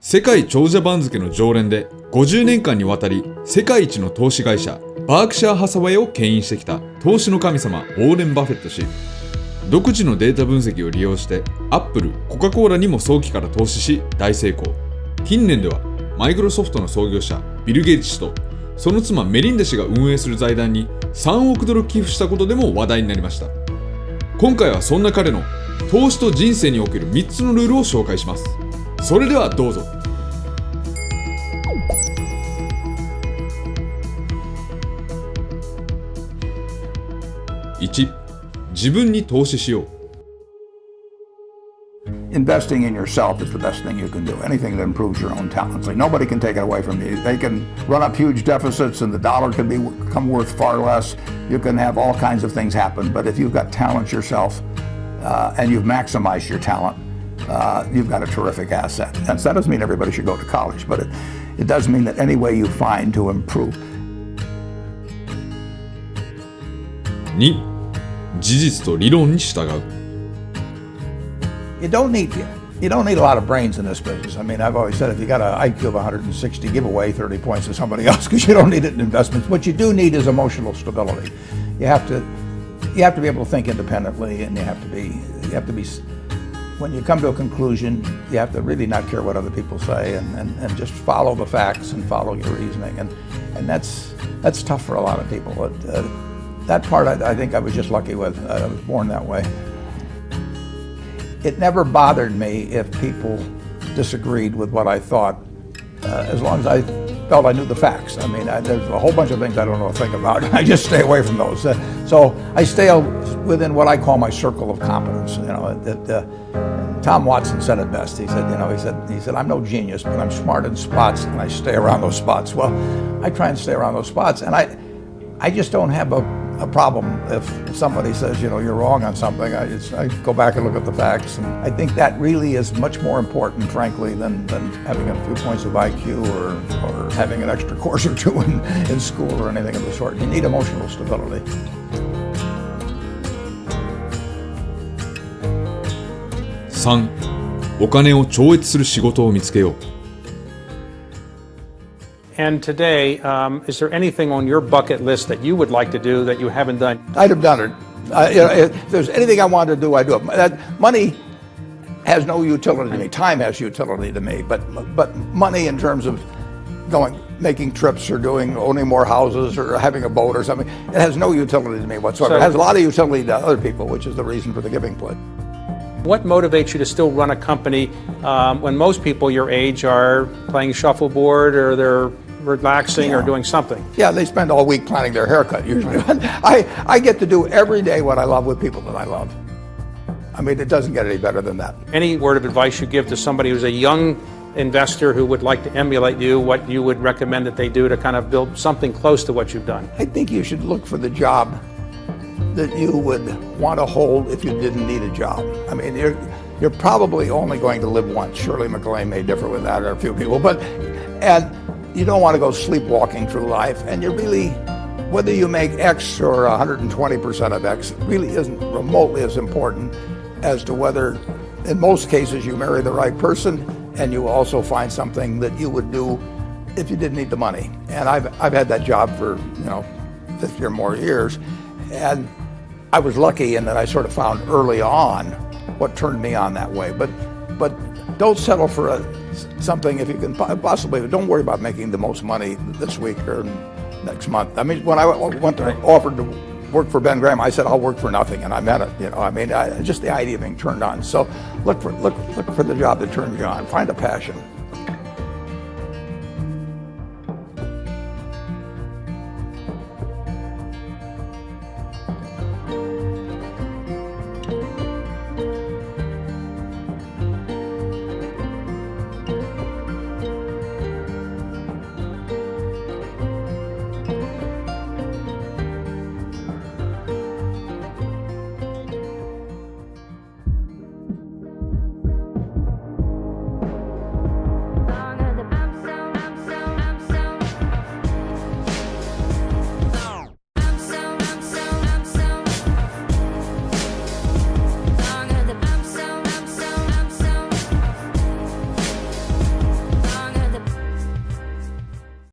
世界長者番付の常連で50年間にわたり世界一の投資会社バークシャー・ハサウェイを牽引してきた投資の神様ウォーレン・バフェット氏。独自のデータ分析を利用してアップル、コカ・コーラにも早期から投資し大成功。近年ではマイクロソフトの創業者ビル・ゲイツ氏とその妻メリンダ氏が運営する財団に3億ドル寄付したことでも話題になりました。今回はそんな彼の投資と人生における3つのルールを紹介します。それではどうぞ。1、自分に投資しよう。Investing in yourself is the best thing you can do. Anything that improves your own talents. Like nobody can take it away from you. They can run up huge deficits and the dollar can become worth far less. You can have all kinds of things happen. But if you've got talent yourself and you've maximized your talent, you've got a terrific asset. And that doesn't mean everybody should go to college, but it does mean that any way you find to improve. 2、事実と理論に従う。You don't need a lot of brains in this business. I mean, I've always said if you got an IQ of 160, give away 30 points to somebody else because you don't need it in investments. What you do need is emotional stability. You have to be able to think independently, and you have to be. When you come to a conclusion, you have to really not care what other people say, and just follow the facts and follow your reasoning, and that's tough for a lot of people. That part I think I was just lucky with. I was born that way. It never bothered me if people disagreed with what I thought, as long as I felt I knew the facts. I mean, there's a whole bunch of things I don't know a thing about. I just stay away from those. So I stay within what I call my circle of competence. You know, Tom Watson said it best. He said, I'm no genius, but I'm smart in spots, and I stay around those spots. Well, I try and stay around those spots, and I just don't have a problem if somebody says, you're wrong on something. I go back and look at the facts, and I think that really is much more important, frankly, than having a few points of IQ or having an extra course or two in school or anything of the sort. You need emotional stability. 3、お金を超越する仕事を見つけよう。And today, is there anything on your bucket list that you would like to do that you haven't done? I'd have done it. If there's anything I wanted to do, I'd do it. Money has no utility to me. Time has utility to me. But money in terms of making trips or owning more houses or having a boat or something, it has no utility to me whatsoever. It has a lot of utility to other people, which is the reason for the giving pledge. What motivates you to still run a company when most people your age are playing shuffleboard or they're relaxing or doing something? Yeah, they spend all week planning their haircut usually. I get to do every day what I love with people that I love. I mean, it doesn't get any better than that. Any word of advice you give to somebody who's a young investor who would like to emulate you, what you would recommend that they do to kind of build something close to what you've done? I think you should look for the job that you would want to hold if you didn't need a job. I mean, you're probably only going to live once. Shirley MacLaine may differ with that, or a few people, and you don't want to go sleepwalking through life, and you really, whether you make X or 120% of X, really isn't remotely as important as to whether, in most cases, you marry the right person and you also find something that you would do if you didn't need the money. And I've had that job for 50 or more years, and I was lucky in that I sort of found early on what turned me on that way. But don't settle for something if you can possibly. Don't worry about making the most money this week or next month. I mean, when I offered to work for Ben Graham, I said I'll work for nothing, and I meant it. I mean, just the idea of being turned on. So look for the job that turns you on. Find a passion.